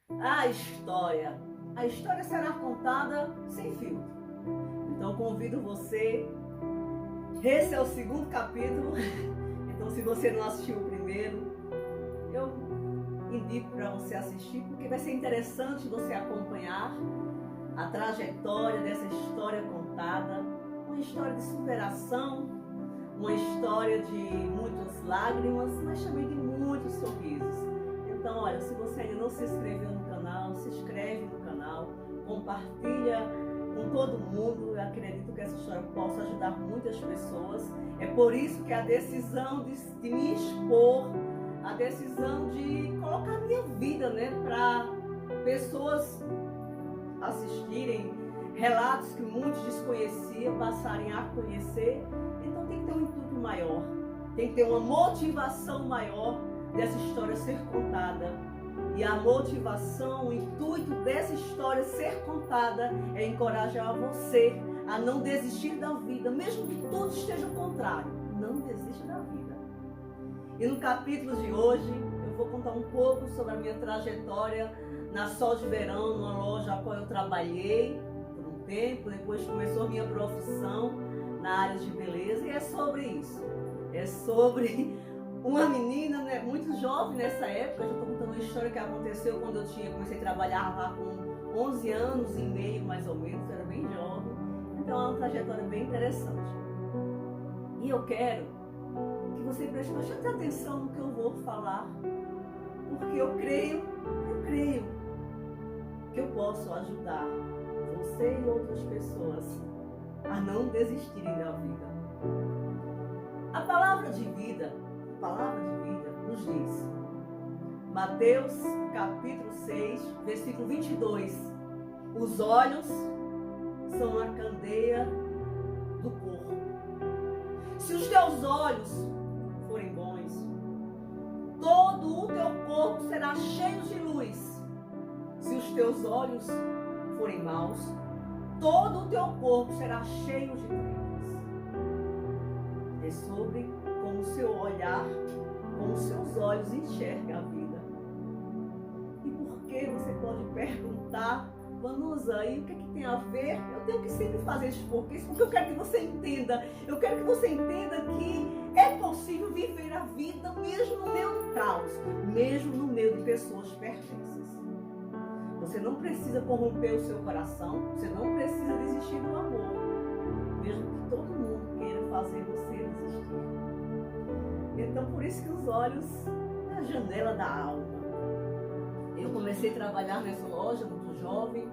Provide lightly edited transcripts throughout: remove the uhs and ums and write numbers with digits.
A história. A história será contada sem filtro. Então convido você. Esse é o segundo capítulo. Então se você não assistiu o primeiro, eu indico para você assistir, porque vai ser interessante você acompanhar a trajetória dessa história contada. Uma história de superação, uma história de muitas lágrimas, mas também de muitos sorrisos. Então, olha, se você ainda não se inscreveu no canal, se inscreve no canal, compartilha com todo mundo. Eu acredito que essa história possa ajudar muitas pessoas. É por isso que a decisão de me expor, a decisão de colocar minha vida, para pessoas assistirem, relatos que muitos desconheciam, passarem a conhecer. Então tem que ter um intuito maior, tem que ter uma motivação maior dessa história ser contada. E a motivação, o intuito dessa história ser contada é encorajar você a não desistir da vida, mesmo que tudo esteja ao contrário. Não desista da vida. E no capítulo de hoje, eu vou contar um pouco sobre a minha trajetória na Sol de Verão, numa loja a qual eu trabalhei por um tempo. Depois começou a minha profissão na área de beleza, e é sobre isso. É sobre uma menina, muito jovem nessa época. Eu já estou contando uma história que aconteceu quando eu comecei a trabalhar lá com 11 anos e meio, mais ou menos. Eu era bem jovem. Então é uma trajetória bem interessante. E eu quero que você preste bastante atenção no que eu vou falar, porque eu creio que eu posso ajudar você e outras pessoas a não desistirem da vida. A palavra de vida nos diz, Mateus capítulo 6, versículo 22, os olhos são a candeia do corpo. Se os teus olhos forem bons, todo o teu corpo será cheio de luz. Se os teus olhos forem maus, todo o teu corpo será cheio de trevas. É sobre como o seu olhar, como os seus olhos enxergam a vida. E por que você pode perguntar, Vanusa, e o que tem a ver? Eu tenho que sempre fazer esses porquês, porque eu quero que você entenda. Eu quero que você entenda que é possível viver a vida mesmo no meio do caos, mesmo no meio de pessoas perversas. Você não precisa corromper o seu coração, você não precisa desistir do amor, mesmo que todo mundo queira fazer você desistir. Então, por isso que os olhos é a janela da alma. Eu comecei a trabalhar nessa loja muito jovem.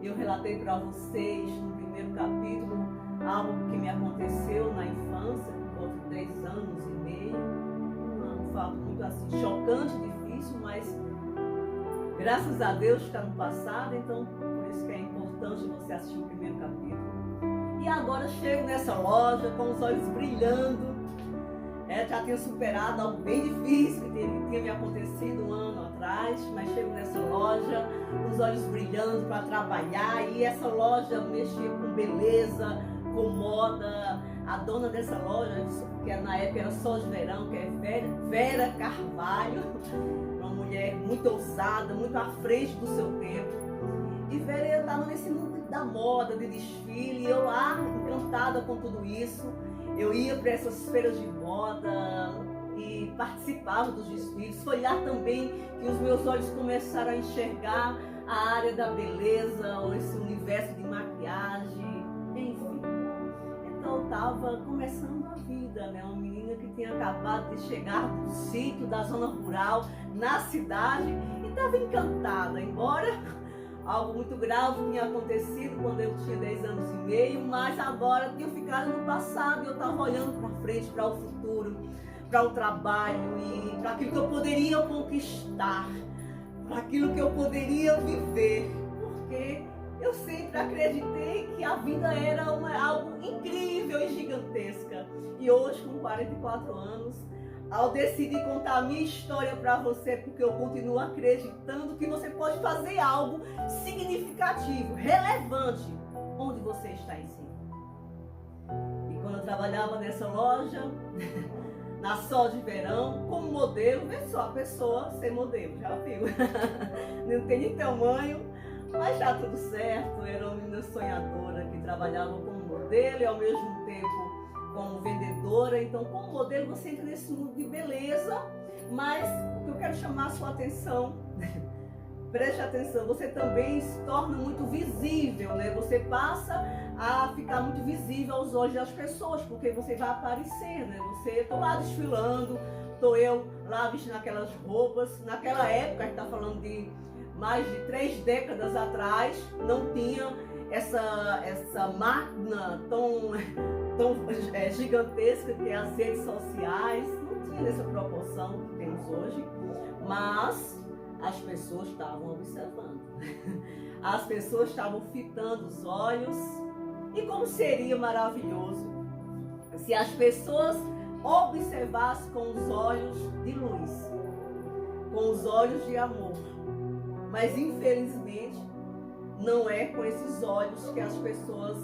Eu relatei para vocês no primeiro capítulo algo que me aconteceu na infância, por volta de 10 anos e meio. Um fato muito assim chocante, difícil, mas graças a Deus está no passado. Então, por isso que é importante você assistir o primeiro capítulo. E agora chego nessa loja com os olhos brilhando. Já tinha superado algo bem difícil que tinha me acontecido um ano atrás, mas chego nessa loja com os olhos brilhando para trabalhar. E essa loja mexia com beleza, com moda. A dona dessa loja, que na época era Sol de Verão, que é Vera Carvalho, uma mulher muito ousada, muito à frente do seu tempo. E Vera estava nesse mundo da moda, de desfile, e eu lá encantada com tudo isso. Eu ia para essas feiras de moda e participava dos desfiles. Foi lá também que os meus olhos começaram a enxergar a área da beleza, ou esse universo de maquiagem, enfim. Então eu estava começando a vida, uma menina que tinha acabado de chegar do sítio, da zona rural, na cidade, e estava encantada, embora algo muito grave tinha acontecido quando eu tinha 10 anos e meio, mas agora tinha ficado no passado e eu estava olhando para frente, para o futuro, para o trabalho e para aquilo que eu poderia conquistar, para aquilo que eu poderia viver, porque eu sempre acreditei que a vida era algo incrível e gigantesca. E hoje, com 44 anos, ao decidir contar a minha história para você, porque eu continuo acreditando que você pode fazer algo significativo, relevante, onde você está em si. E quando eu trabalhava nessa loja, na Sol de Verão, como modelo. Vê só a pessoa ser modelo, já viu? Não tem nem tamanho, mas já tudo certo. Era uma menina sonhadora que trabalhava como modelo e ao mesmo tempo como vendedora. Então, como modelo, você entra nesse mundo de beleza, mas o que eu quero chamar a sua atenção, preste atenção, você também se torna muito visível, né? Você passa a ficar muito visível aos olhos das pessoas, porque você vai aparecer, né? Você, tô lá desfilando, tô eu lá vestindo aquelas roupas. Naquela época, a gente tá falando de mais de 3 décadas atrás, não tinha essa máquina tão gigantesca que é as redes sociais, não tinha nessa proporção que temos hoje, mas as pessoas estavam observando, as pessoas estavam fitando os olhos. E como seria maravilhoso se as pessoas observassem com os olhos de luz, com os olhos de amor. Mas infelizmente não é com esses olhos que as pessoas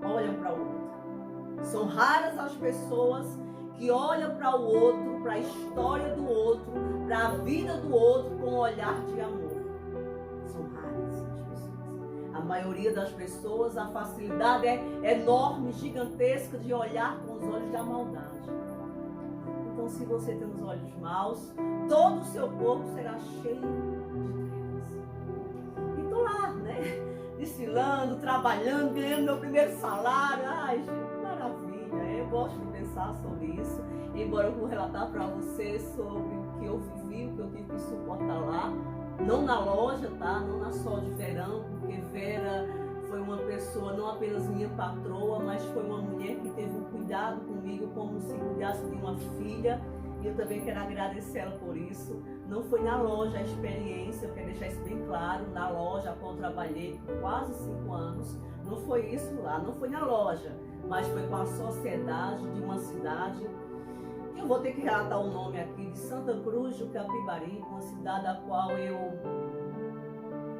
olham para o outro. São raras as pessoas que olham para o outro, para a história do outro, para a vida do outro com um olhar de amor. São raras as pessoas. A maioria das pessoas, a facilidade é enorme, gigantesca de olhar com os olhos da maldade. Então, se você tem os olhos maus, todo o seu corpo será cheio de trevas. E tô lá, né? Desfilando, trabalhando, ganhando meu primeiro salário. Ai, gente, maravilha. Eu gosto de pensar sobre isso. Embora eu vou relatar para você sobre o que eu vivi, o que eu tive que suportar lá. Não na loja, tá? Não na Sol de Verão, porque Vera foi uma pessoa, não apenas minha patroa, mas foi uma mulher que teve um cuidado comigo como se cuidasse de uma filha. E eu também quero agradecer ela por isso. Não foi na loja a experiência, eu quero deixar isso bem claro, na loja a qual eu trabalhei por quase 5 anos. Não foi isso lá, não foi na loja, mas foi com a sociedade de uma cidade. Eu vou ter que relatar o nome aqui, de Santa Cruz do Capibaribe, uma cidade a qual eu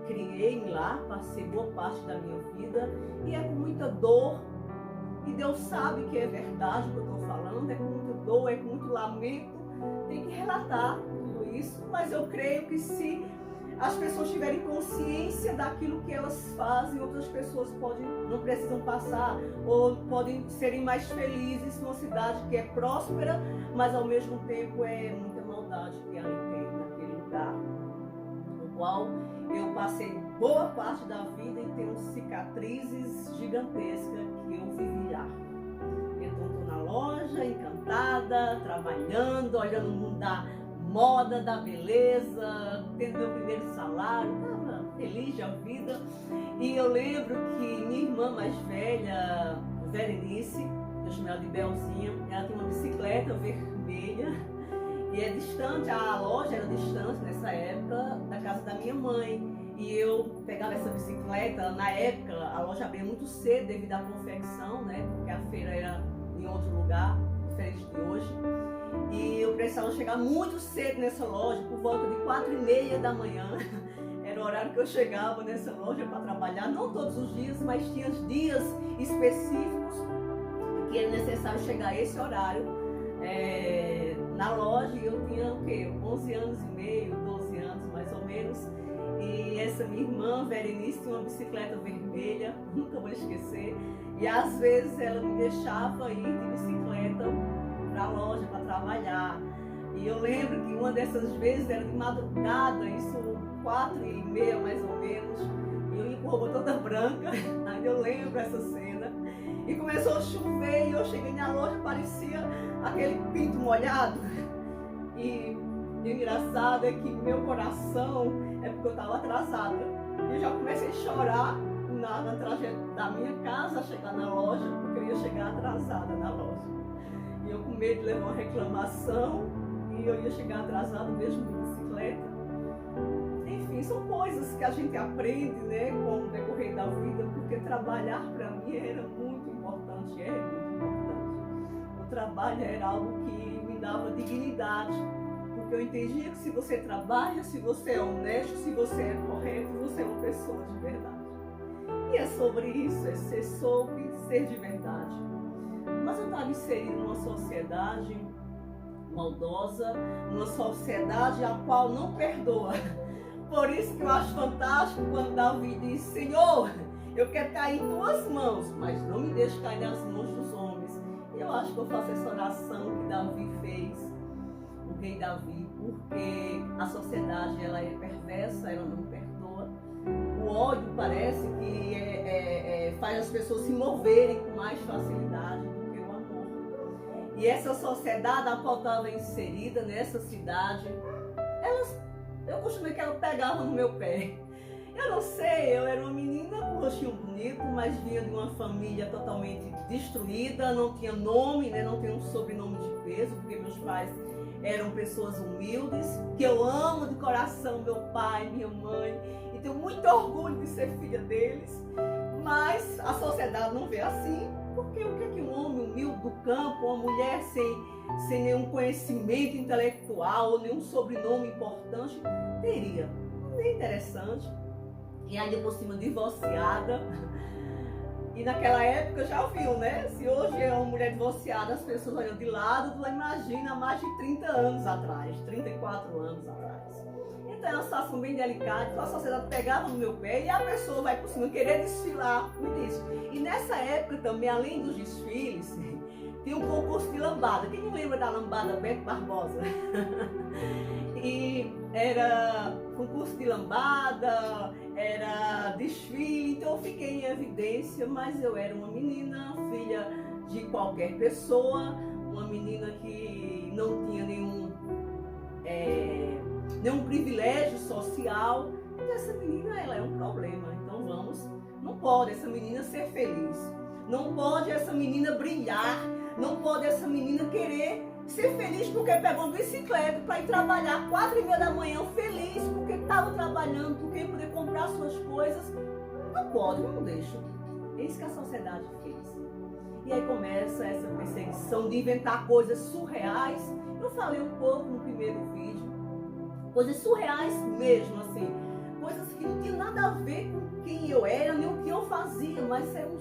criei lá, passei boa parte da minha vida, e é com muita dor. E Deus sabe que é verdade o que eu estou falando, é com muita dor, é com muito lamento, tem que relatar tudo isso, mas eu creio que se as pessoas tiverem consciência daquilo que elas fazem, outras pessoas não precisam passar, ou podem serem mais felizes numa cidade que é próspera, mas ao mesmo tempo é muita maldade que ali tem naquele lugar, no qual eu passei boa parte da vida e tenho cicatrizes gigantescas que eu vivi lá. Então estou na loja, encantada, trabalhando, olhando o mundo da moda, da beleza, tendo meu primeiro salário, estava feliz da vida. E eu lembro que minha irmã mais velha, Verenice, eu chamo ela de Belzinha, ela tem uma bicicleta vermelha. E é distante, a loja era distante nessa época da casa da minha mãe. E eu pegava essa bicicleta, na época a loja abria muito cedo devido à confecção, né? Porque a feira era em outro lugar, diferente de hoje. E eu precisava chegar muito cedo nessa loja, por volta de 4h30 da manhã. Era o horário que eu chegava nessa loja para trabalhar, não todos os dias, mas tinha dias específicos que era necessário chegar a esse horário. Na loja, e eu tinha o quê? 11 anos e meio, 12 anos mais ou menos. E essa minha irmã, Verenice, tinha uma bicicleta vermelha, nunca vou esquecer. E às vezes ela me deixava ir de bicicleta para a loja para trabalhar. E eu lembro que uma dessas vezes era de madrugada, isso 4h30 mais ou menos. E eu ia com roupa toda branca, ainda eu lembro essa cena. E começou a chover e eu cheguei na loja, parecia aquele pinto molhado. E o engraçado é que meu coração é porque eu estava atrasada. E eu já comecei a chorar na trajetória da minha casa a chegar na loja, porque eu ia chegar atrasada na loja. E eu com medo de levar uma reclamação e eu ia chegar atrasada mesmo de bicicleta. Enfim, são coisas que a gente aprende, né, com o decorrer da vida, porque trabalhar para mim era muito importante, é muito importante. O trabalho era algo que me dava dignidade, porque eu entendia que se você trabalha, se você é honesto, se você é correto, você é uma pessoa de verdade. E é sobre isso, é ser sobre ser de verdade. Mas eu estava inserido numa sociedade maldosa, uma sociedade a qual não perdoa. Por isso que eu acho fantástico quando Davi diz: Senhor, eu quero cair em tuas mãos, mas não me deixe cair nas mãos dos homens. E eu acho que eu faço essa oração que Davi fez, o rei Davi, porque a sociedade ela é perversa, ela não perdoa. O ódio parece que faz as pessoas se moverem com mais facilidade do que o amor. E essa sociedade a qual estava inserida nessa cidade, eu costumo que ela pegava no meu pé. Eu não sei, eu era uma menina com um rostinho bonito, mas vinha de uma família totalmente destruída, não tinha nome, né? Não tinha um sobrenome de peso, porque meus pais eram pessoas humildes, que eu amo de coração meu pai, minha mãe, e tenho muito orgulho de ser filha deles, mas a sociedade não vê assim, porque o que é que um homem humilde do campo, uma mulher sem nenhum conhecimento intelectual ou nenhum sobrenome importante teria? Não é interessante. E ainda por cima divorciada. E naquela época já viu, né? Se hoje é uma mulher divorciada, as pessoas olham de lado, tu imagina há mais de 30 anos atrás, 34 anos atrás. Então é uma situação bem delicada, então a sociedade pegava no meu pé e a pessoa vai por cima querer desfilar com isso. E nessa época também, além dos desfiles, tinha um concurso de lambada. Quem não lembra da lambada Beto Barbosa? E era concurso de lambada, era desfile, então eu fiquei em evidência, mas eu era uma menina, filha de qualquer pessoa, uma menina que não tinha nenhum privilégio social. Então essa menina, ela é um problema, então não pode essa menina ser feliz, não pode essa menina brilhar, não pode essa menina querer ser feliz porque pegou uma bicicleta para ir trabalhar 4h30 da manhã, feliz porque estava trabalhando, porque ia poder comprar suas coisas. Não pode, não deixa. É isso que a sociedade fez. E aí começa essa perseguição de inventar coisas surreais. Eu falei um pouco no primeiro vídeo. Coisas surreais mesmo, assim. Coisas que não tinham nada a ver com quem eu era, nem o que eu fazia, mas eram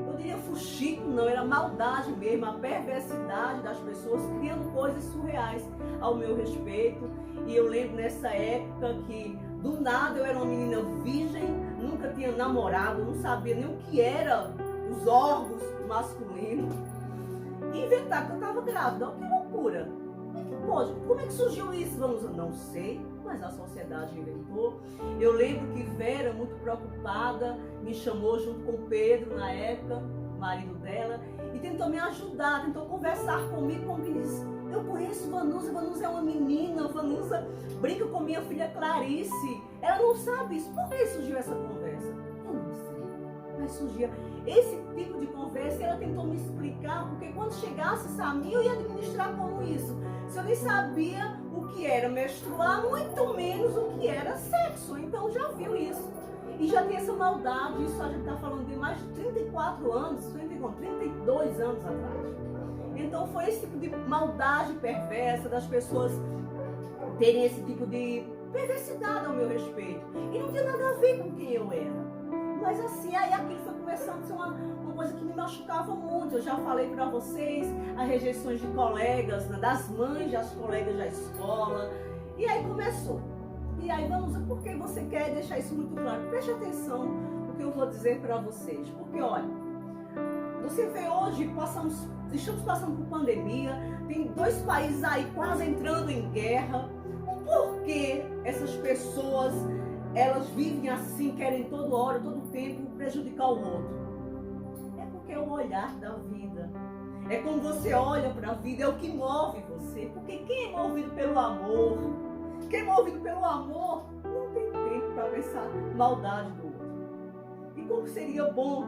eu diria fuxico, não, era maldade mesmo, a perversidade das pessoas criando coisas surreais ao meu respeito. E eu lembro nessa época que do nada eu era uma menina virgem, nunca tinha namorado, não sabia nem o que era os órgãos masculinos. E inventar que eu estava grávida, que loucura! Como é que pode? Como é que surgiu isso? Vamos, eu não sei, mas a sociedade inventou. Eu lembro que Vera, muito preocupada, me chamou junto com Pedro, na época, o marido dela, e tentou me ajudar, tentou conversar comigo, como que disse: eu conheço Vanusa, Vanusa é uma menina, Vanusa brinca com minha filha Clarice, ela não sabe isso. Por que surgiu essa conversa? Eu não sei, mas surgia esse tipo de conversa e ela tentou me explicar, porque quando chegasse Samir eu ia administrar como isso. Se eu nem sabia o que era menstruar, muito menos o que era sexo. Então já viu isso. E já tem essa maldade, isso a gente está falando de mais de 34 anos, 32 anos atrás. Então foi esse tipo de maldade perversa das pessoas terem esse tipo de perversidade ao meu respeito. E não tinha nada a ver com quem eu era. Mas assim, aí aquilo foi começando a ser uma coisa que me machucava muito. Eu já falei para vocês as rejeições de colegas, né, das mães das colegas da escola. E aí começou. E aí vamos ver por que você quer deixar isso muito claro. Preste atenção no que eu vou dizer para vocês. Porque olha, você vê hoje, estamos passando por pandemia, tem 2 países aí quase entrando em guerra. Por que essas pessoas, elas vivem assim, querem toda hora, todo tempo prejudicar o outro? É porque é o olhar da vida. É como você olha para a vida, é o que move você. Porque quem é movido pelo amor, quem é movido pelo amor, não tem tempo para pensar maldade do outro. E como seria bom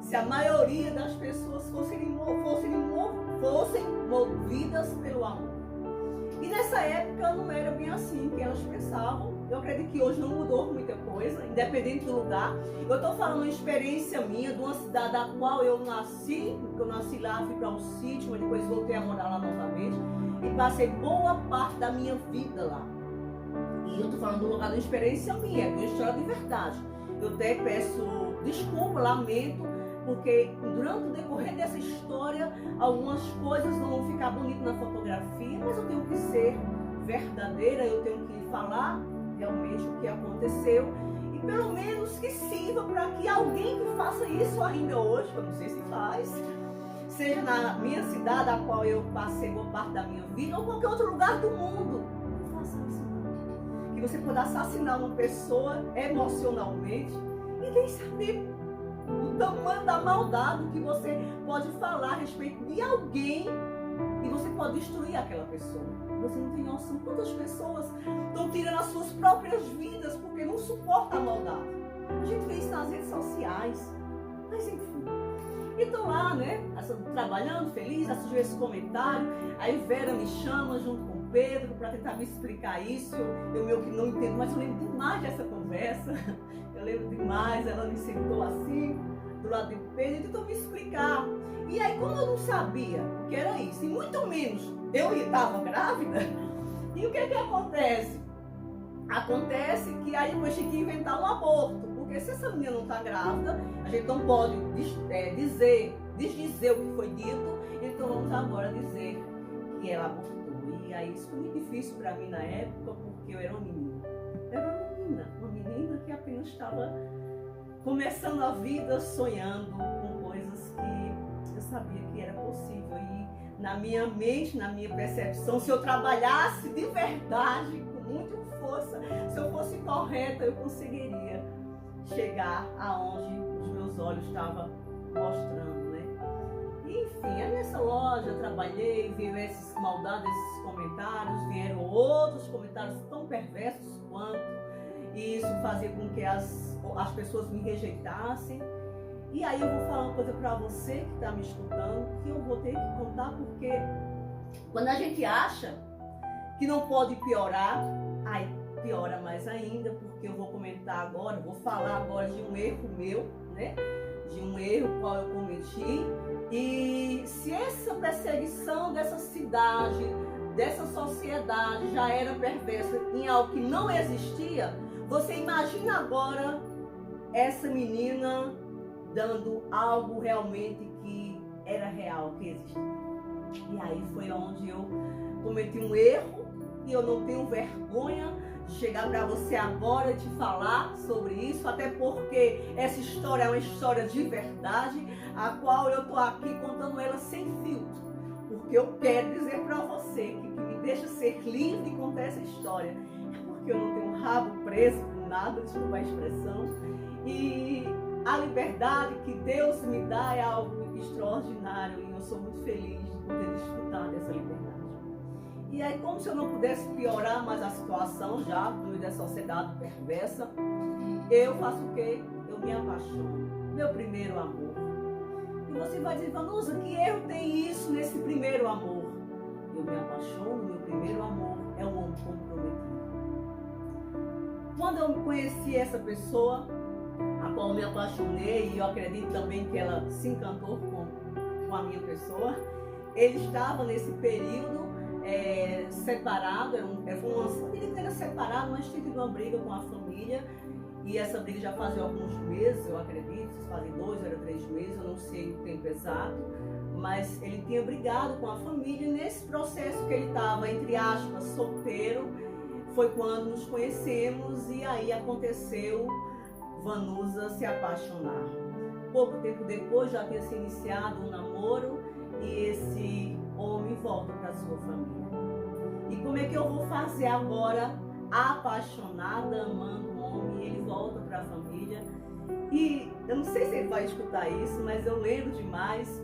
se a maioria das pessoas fossem movidas pelo amor. E nessa época não era bem assim que elas pensavam. Eu acredito que hoje não mudou muita coisa, independente do lugar. Eu estou falando uma experiência minha, de uma cidade da qual eu nasci, porque eu nasci lá, fui para um sítio, mas depois voltei a morar lá novamente, e passei boa parte da minha vida lá. E eu estou falando de um lugar de uma experiência minha, de uma história de verdade. Eu até peço desculpa, lamento Porque durante o decorrer dessa história, algumas coisas não vão ficar bonitas na fotografia, mas eu tenho que ser verdadeira, eu tenho que falar realmente o que aconteceu. E pelo menos que sirva para que alguém que faça isso ainda hoje, que eu não sei se faz, seja na minha cidade, a qual eu passei boa parte da minha vida, ou qualquer outro lugar do mundo, não faça isso não. Que você pode assassinar uma pessoa emocionalmente e nem saber o tamanho da maldade que você pode falar a respeito de alguém e você pode destruir aquela pessoa. Você não tem noção quantas pessoas estão tirando as suas próprias vidas porque não suportam a maldade. A gente vê isso nas redes sociais, mas enfim. E estou lá, né, trabalhando, feliz, assisti esse comentário, aí Vera me chama junto com o Pedro para tentar me explicar isso, eu meio que não entendo, mas eu lembro demais dessa conversa, eu lembro demais, ela me sentou assim, do lado do Pedro, e tentou me explicar. E aí, como eu não sabia o que era isso, e muito menos eu estava grávida, e o que acontece? Acontece que aí depois tinha que inventar um aborto. Porque se essa menina não está grávida, a gente não pode desdizer o que foi dito, então vamos agora dizer que ela abortou. E aí isso foi muito difícil para mim na época, porque eu era uma menina. Eu era uma menina que apenas estava começando a vida, sonhando com coisas que eu sabia que era possível. E na minha mente, na minha percepção, se eu trabalhasse de verdade, com muita força, se eu fosse correta, eu conseguiria chegar aonde os meus olhos estavam mostrando, né? E, enfim, aí nessa loja eu trabalhei, veio essas maldades, esses comentários, vieram outros comentários tão perversos quanto, e isso fazia com que as pessoas me rejeitassem. E aí eu vou falar uma coisa para você que está me escutando, que eu vou ter que contar, porque quando a gente acha que não pode piorar, aí piora mais ainda, porque eu vou comentar agora, vou falar agora de um erro meu, né? De um erro qual eu cometi. E se essa perseguição dessa cidade, dessa sociedade já era perversa em algo que não existia, você imagina agora essa menina dando algo realmente que era real, que existia. E aí foi onde eu cometi um erro e eu não tenho vergonha de chegar para você agora e te falar sobre isso, até porque essa história é uma história de verdade, a qual eu estou aqui contando ela sem filtro, porque eu quero dizer para você que o que me deixa ser livre de contar essa história é porque eu não tenho um rabo preso com nada, desculpa a expressão, e a liberdade que Deus me dá é algo extraordinário e eu sou muito feliz de poder desfrutar dessa liberdade. E aí, como se eu não pudesse piorar mais a situação já, no meio da sociedade perversa, eu faço o quê? Eu me apaixono. Meu primeiro amor. E você vai dizer, Vanusa, que erro tem isso nesse primeiro amor? Eu me apaixono, meu primeiro amor é um homem comprometido. Quando eu conheci essa pessoa, a qual eu me apaixonei, e eu acredito também que ela se encantou com a minha pessoa, ele estava nesse período separado, ele era separado, mas tinha tido uma briga com a família, e essa briga já fazia alguns meses, eu acredito, fazem 2 ou 3 meses, eu não sei o tempo exato, mas ele tinha brigado com a família, e nesse processo que ele estava, entre aspas, solteiro, foi quando nos conhecemos, e aí aconteceu Vanusa se apaixonar. Pouco tempo depois já tinha se iniciado um namoro, e esse homem volta para sua família. E como é que eu vou fazer agora, apaixonada, amando um homem, e ele volta para a família? E eu não sei se ele vai escutar isso, mas eu lembro demais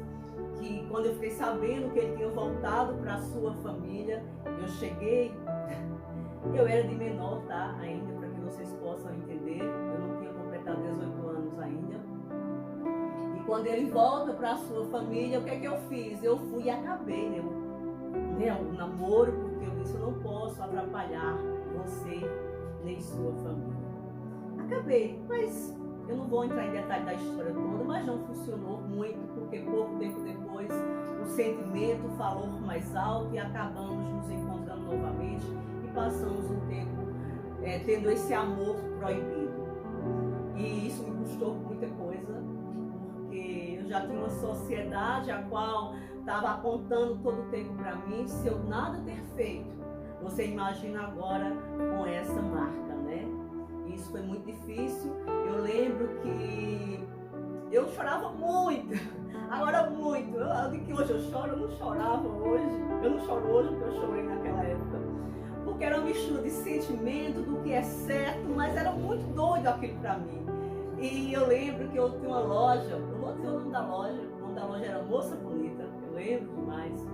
que quando eu fiquei sabendo que ele tinha voltado para a sua família, eu cheguei, eu era de menor, tá? Ainda, para que vocês possam entender, eu não tinha completado 18 anos ainda. Quando ele volta para a sua família, o que é que eu fiz? Eu fui e acabei, né, o namoro, porque eu disse, eu não posso atrapalhar você nem sua família. Acabei, mas eu não vou entrar em detalhe da história toda, mas não funcionou muito, porque pouco tempo depois o sentimento falou mais alto e acabamos nos encontrando novamente e passamos um tempo tendo esse amor proibido. E isso me custou muita coisa, porque já tinha uma sociedade a qual estava apontando todo o tempo para mim, se eu nada ter feito. Você imagina agora com essa marca, né? Isso foi muito difícil. Eu lembro que eu chorava muito, agora muito. Eu digo que hoje eu choro, eu não chorava hoje. Eu não choro hoje porque eu chorei naquela época. Porque era uma mistura de sentimento do que é certo, mas era muito doido aquilo para mim. E eu lembro que eu tinha uma loja, eu vou dizer o nome da loja, o nome da loja era Moça Bonita, eu lembro demais.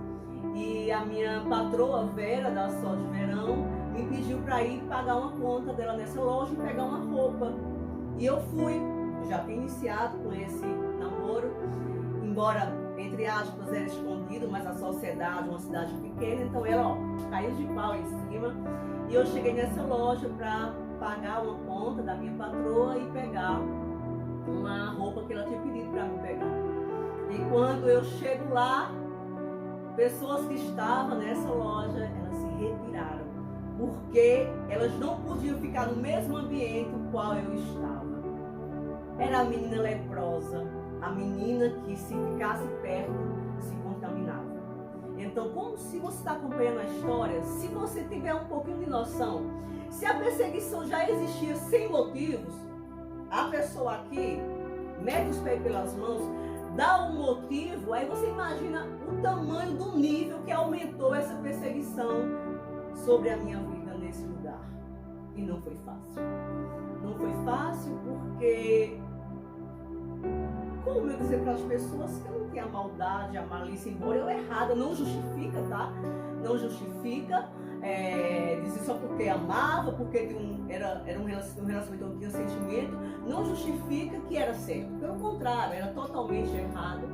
E a minha patroa, Vera, da Sol de Verão, me pediu para ir pagar uma conta dela nessa loja e pegar uma roupa. E eu fui, já tinha iniciado com esse namoro, embora, entre aspas, era escondido, mas a sociedade, uma cidade pequena, então ela, caiu de pau em cima. E eu cheguei nessa loja para pagar uma conta da minha patroa e pegar uma roupa que ela tinha pedido para me pegar. E quando eu chego lá, pessoas que estavam nessa loja, elas se retiraram, porque elas não podiam ficar no mesmo ambiente no qual eu estava. Era a menina leprosa, a menina que se ficasse perto, se contaminava. Então, como se você está acompanhando a história, se você tiver um pouquinho de noção, se a perseguição já existia sem motivos, a pessoa aqui mete os pés pelas mãos, dá um motivo, aí você imagina o tamanho do nível que aumentou essa perseguição sobre a minha vida nesse lugar. E não foi fácil. Não foi fácil porque, como eu dizer para as pessoas que eu não tinha a maldade, a malícia, embora eu errada, não justifica, tá? Não justifica. Dizer só porque amava, porque era um relacionamento onde tinha sentimento, não justifica que era certo. Pelo contrário, era totalmente errado,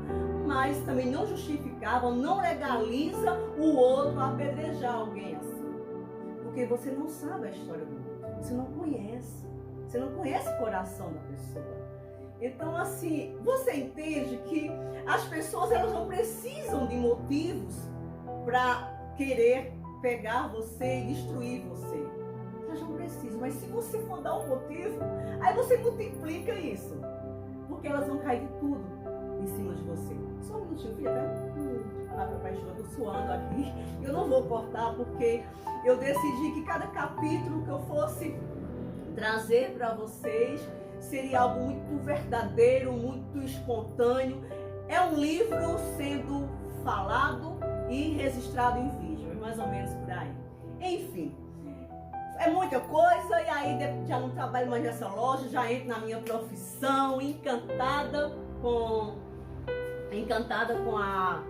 mas também não justificava, não legaliza o outro apedrejar alguém assim. Porque você não sabe a história do outro, você não conhece o coração da pessoa. Então, assim, você entende que as pessoas elas não precisam de motivos para querer pegar você e destruir você. Elas não precisam, mas se você for dar um motivo, aí você multiplica isso. Porque elas vão cair de tudo em cima de você. Só um minutinho, filha, eu tô suando aqui. Eu não vou cortar porque eu decidi que cada capítulo que eu fosse trazer para vocês seria algo muito verdadeiro, muito espontâneo. É um livro sendo falado e registrado em vídeo, mais ou menos por aí. Enfim, é muita coisa e aí já não trabalho mais nessa loja, já entro na minha profissão, encantada com a...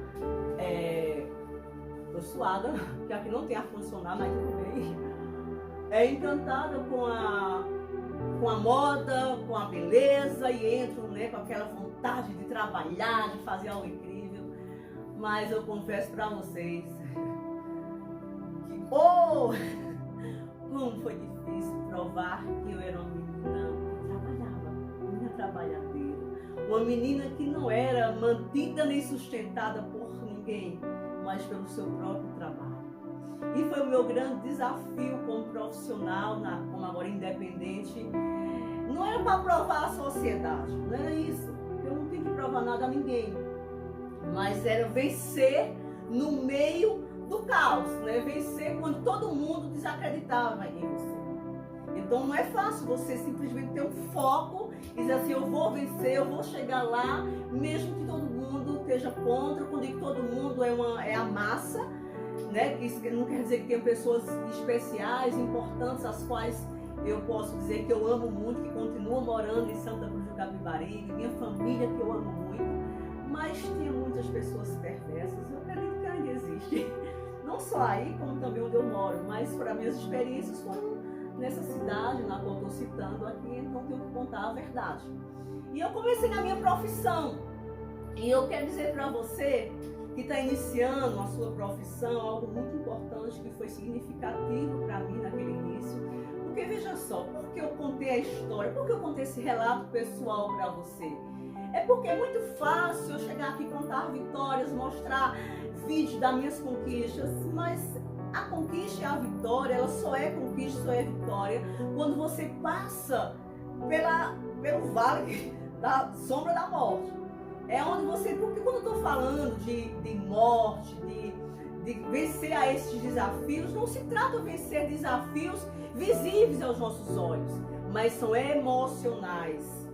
tô suada, porque aqui não tem ar-condicionado, mas tudo bem. Encantada com a moda, com a beleza e entro, né, com aquela vontade de trabalhar, de fazer algo incrível. Mas eu confesso para vocês que, como foi difícil provar que eu era uma menina que trabalhava, uma menina trabalhadeira, uma menina que não era mantida nem sustentada por ninguém, mas pelo seu próprio trabalho. E foi o meu grande desafio como profissional, como agora independente. Não era para provar a sociedade, não era isso. Eu não tenho que provar nada a ninguém. Mas era vencer no meio do caos, né? Vencer quando todo mundo desacreditava em você. Então não é fácil você simplesmente ter um foco e dizer assim, eu vou vencer, eu vou chegar lá, mesmo que todo mundo esteja contra. Quando digo todo mundo é a massa, né? Isso não quer dizer que tem pessoas especiais, importantes, as quais eu posso dizer que eu amo muito, que continuam morando em Santa Cruz do Capibaribe, minha família que eu amo muito, mas tem muitas pessoas perversas, eu acredito que ainda existe. Não só aí, como também onde eu moro, mas para minhas experiências foram nessa cidade, na qual estou citando aqui, então tenho que contar a verdade. E eu comecei na minha profissão, e eu quero dizer para você que está iniciando a sua profissão, algo muito importante que foi significativo para mim naquele início. Porque veja só, por que eu contei a história, por que eu contei esse relato pessoal para você? É porque é muito fácil eu chegar aqui e contar vitórias, mostrar vídeos das minhas conquistas, mas a conquista e a vitória, ela só é conquista, só é vitória quando você passa pelo vale da sombra da morte. É onde você, porque quando eu estou falando de morte, de vencer a esses desafios, não se trata de vencer desafios visíveis aos nossos olhos, mas são emocionais.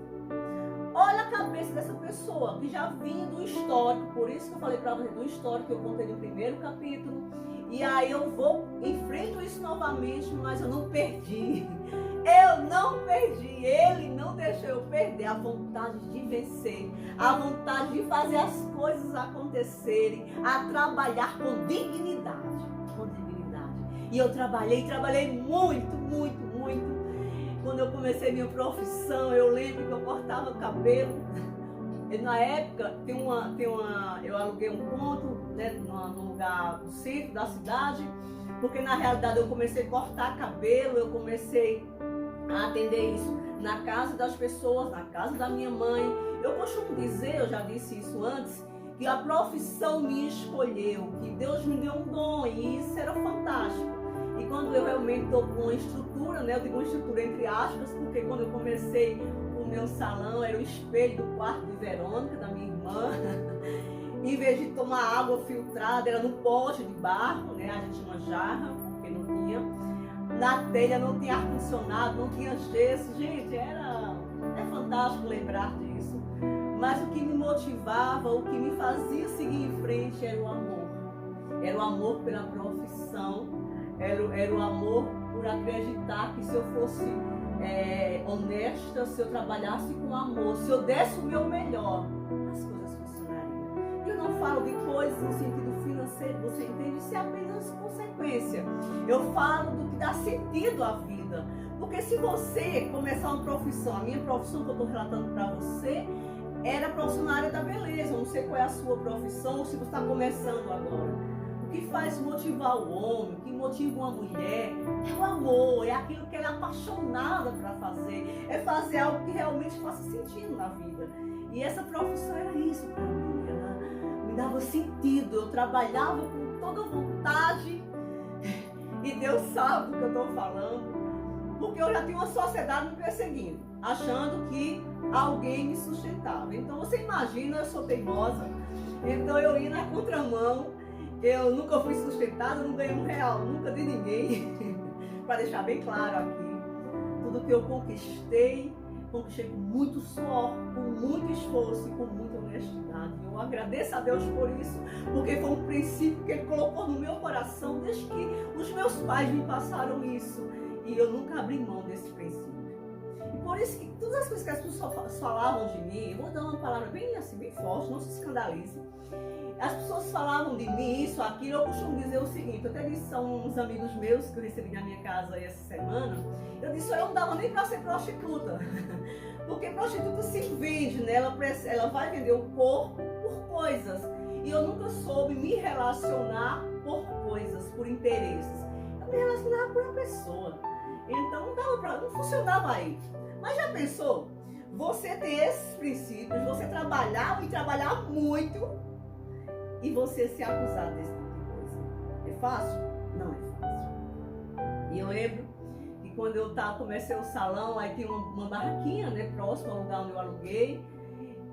Olha a cabeça dessa pessoa que já vinha do histórico, por isso que eu falei para você do histórico que eu contei no primeiro capítulo, e aí eu enfrento isso novamente, mas eu não perdi. Eu não perdi, ele não deixou eu perder a vontade de vencer, a vontade de fazer as coisas acontecerem, a trabalhar com dignidade, com dignidade. E eu trabalhei muito, muito, muito. Quando eu comecei minha profissão, eu lembro que eu cortava cabelo. E na época, eu aluguei um ponto, né, no lugar do centro da cidade, porque na realidade eu comecei a cortar cabelo, eu comecei a atender isso na casa das pessoas, na casa da minha mãe. Eu costumo dizer, eu já disse isso antes, que a profissão me escolheu, que Deus me deu um dom, e isso era fantástico. E quando eu realmente estou com uma estrutura, né, eu digo uma estrutura entre aspas, porque quando eu comecei o meu salão, era o espelho do quarto de Verônica, da minha irmã. Em vez de tomar água filtrada, era no pote de barro, né, a gente tinha uma jarra, porque não tinha. Na telha não tinha ar-condicionado, não tinha gesso. Gente, é fantástico lembrar disso. Mas o que me motivava, o que me fazia seguir em frente era o amor. Era o amor pela profissão, era o amor por acreditar que se eu fosse honesta, se eu trabalhasse com amor, se eu desse o meu melhor, as coisas funcionariam. Eu não falo de coisas no sentido financeiro, você entende? Isso é apenas consequência. Eu falo do que dá sentido à vida. Porque se você começar uma profissão, a minha profissão que eu estou relatando para você, era profissional na área da beleza. Eu não sei qual é a sua profissão, ou se você está começando agora. O que faz motivar o homem, o que motiva uma mulher, é o amor, é aquilo que ela é apaixonada para fazer, é fazer algo que realmente faça sentido na vida. E essa profissão era isso para mim, ela me dava sentido, eu trabalhava com toda vontade, e Deus sabe do que eu estou falando, porque eu já tinha uma sociedade me perseguindo, achando que alguém me sustentava. Então você imagina, eu sou teimosa, então eu ia na contramão. Eu nunca fui sustentada, não ganhei R$1, nunca de ninguém. Para deixar bem claro aqui, tudo que eu conquistei com muito suor, com muito esforço e com muita honestidade. Eu agradeço a Deus por isso, porque foi um princípio que Ele colocou no meu coração desde que os meus pais me passaram isso. E eu nunca abri mão desse princípio. E por isso que todas as coisas que as pessoas falavam de mim, eu vou dar uma palavra bem assim, bem forte, não se escandalize. As pessoas falavam de mim, isso, aquilo. Eu costumo dizer o seguinte, eu até disse a uns amigos meus que eu recebi na minha casa essa semana, eu disse, eu não dava nem para ser prostituta, porque prostituta se vende, né? Ela vai vender o corpo por coisas, e eu nunca soube me relacionar por coisas, por interesses. Eu me relacionava por uma pessoa, então não funcionava aí. Mas já pensou? Você tem esses princípios, você trabalhava e trabalhava muito, e você ser acusado desse tipo de coisa. É fácil? Não é fácil. E eu lembro que quando eu comecei o salão, aí tinha uma barraquinha, né, próximo ao lugar onde eu aluguei,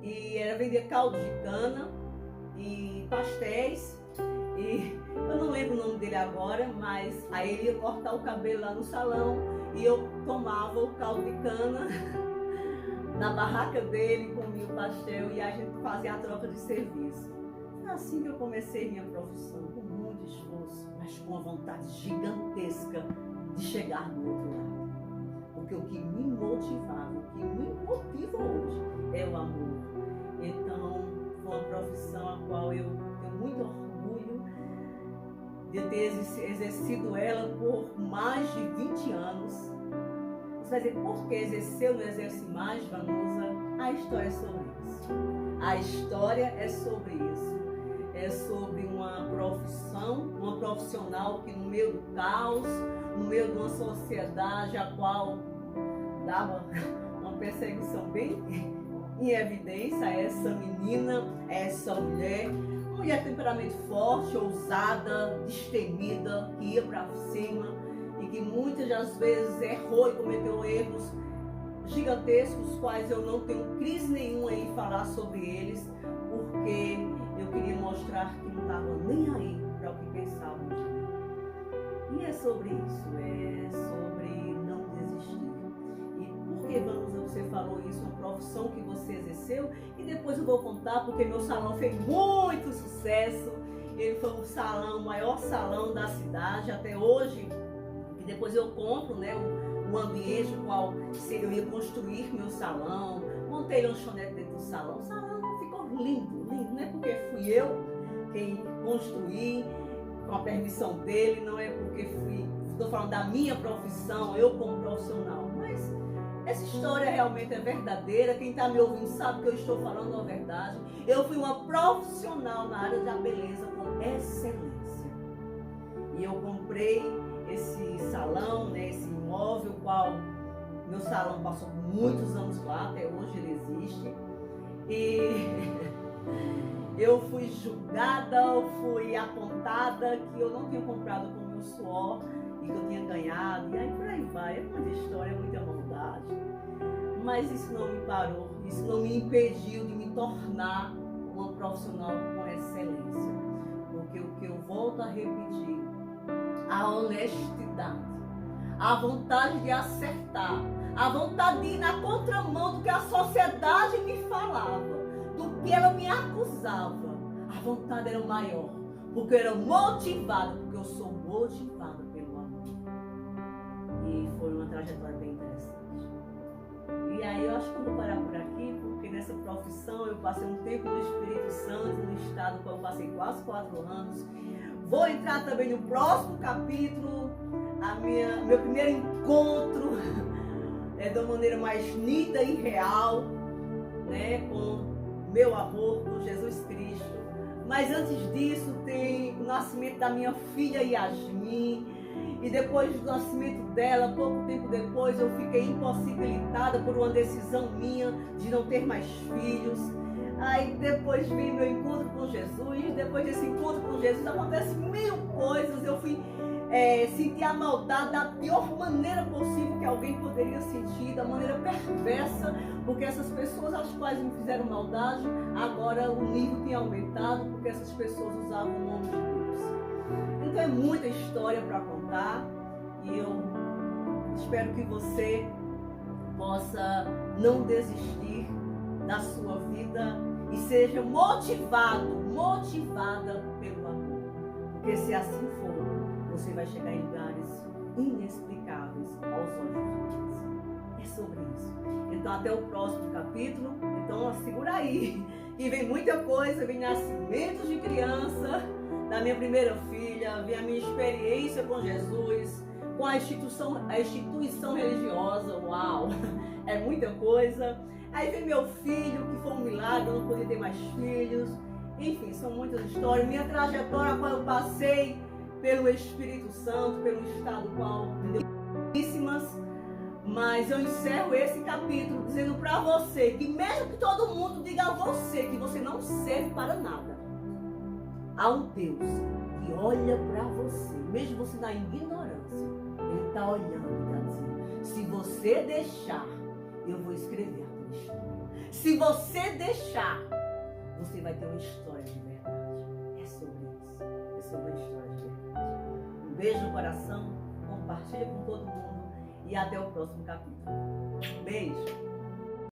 e era vender caldo de cana e pastéis, e eu não lembro o nome dele agora, mas aí ele ia cortar o cabelo lá no salão, e eu tomava o caldo de cana na barraca dele, comia o pastel, e a gente fazia a troca de serviço. É assim que eu comecei minha profissão, com muito esforço, mas com uma vontade gigantesca de chegar do outro lado. Porque o que me motivava, o que me motiva hoje é o amor. Então, foi uma profissão a qual eu tenho muito orgulho de ter exercido ela por mais de 20 anos. Você vai dizer, por que exerceu, não exerce mais, Vanusa? A história é sobre isso. A história é sobre isso. É sobre uma profissão, uma profissional que no meio do caos, no meio de uma sociedade a qual dava uma perseguição bem em evidência, essa menina, essa mulher de temperamento forte, ousada, destemida, que ia para cima e que muitas das vezes errou e cometeu erros gigantescos, os quais eu não tenho crise nenhuma em falar sobre eles, porque eu queria mostrar que não estava nem aí para o que pensavam de mim. E é sobre isso, é sobre não desistir. E por que, você falou isso, uma profissão que você exerceu, e depois eu vou contar, porque meu salão fez muito sucesso. Ele foi o maior salão da cidade até hoje, e depois eu compro, né, o ambiente no qual eu ia construir meu salão, montei lanchonete dentro do salão. O salão ficou lindo, lindo, não é porque fui eu quem construí com a permissão dele, não é porque estou falando da minha profissão, eu como profissional, mas essa história realmente é verdadeira. Quem está me ouvindo sabe que eu estou falando a verdade. Eu fui uma profissional na área da beleza com excelência. E eu comprei esse salão, né, esse imóvel, qual meu salão passou muitos anos lá, até hoje ele existe. E eu fui julgada, eu fui apontada que eu não tinha comprado com o meu suor e que eu tinha ganhado, e aí por aí vai. É muita história, é muita maldade. Mas isso não me parou, isso não me impediu de me tornar uma profissional com excelência. Porque o que eu volto a repetir, a honestidade, a vontade de acertar, a vontade de ir na contramão do que a sociedade me falava, do que ela me acusava, a vontade era maior, porque eu era motivada, porque eu sou motivada pelo amor. E foi uma trajetória bem interessante. E aí eu acho que eu vou parar por aqui, porque nessa profissão eu passei um tempo no Espírito Santo, no estado que eu passei quase 4 anos. Vou entrar também no próximo capítulo, meu primeiro encontro de uma maneira mais nítida e real, né, com meu amor por Jesus Cristo. Mas antes disso tem o nascimento da minha filha Yasmin. E depois do nascimento dela, pouco tempo depois, eu fiquei impossibilitada por uma decisão minha de não ter mais filhos. Aí depois vem meu encontro com Jesus. Depois desse encontro com Jesus acontece 1000 coisas. Eu fui sentir a maldade da pior maneira possível que alguém poderia sentir, da maneira perversa, porque essas pessoas às quais me fizeram maldade, agora o nível tinha aumentado, porque essas pessoas usavam o nome de Deus. Então é muita história para contar, e eu espero que você possa não desistir da sua vida e seja motivada pelo amor, porque se assim for, você vai chegar em lugares inexplicáveis aos olhos de Deus. É sobre isso. Então até o próximo capítulo. Então segura aí, e vem muita coisa, vem nascimentos de criança da minha primeira filha, vem a minha experiência com Jesus, com a instituição religiosa. Uau, é muita coisa. Aí vem meu filho, que foi um milagre, eu não podia ter mais filhos. Enfim, são muitas histórias. Minha trajetória, quando eu passei pelo Espírito Santo, pelo estado qual me deu muitíssimas. Mas eu encerro esse capítulo dizendo para você que mesmo que todo mundo diga a você que você não serve para nada, há um Deus que olha para você, mesmo você na ignorância, Ele está olhando e está dizendo: se você deixar, eu vou escrever a tua história. Se você deixar, você vai ter uma história de verdade. É sobre isso, é sobre a história de verdade. Um beijo no coração, compartilha com todo mundo e até o próximo capítulo. Beijo!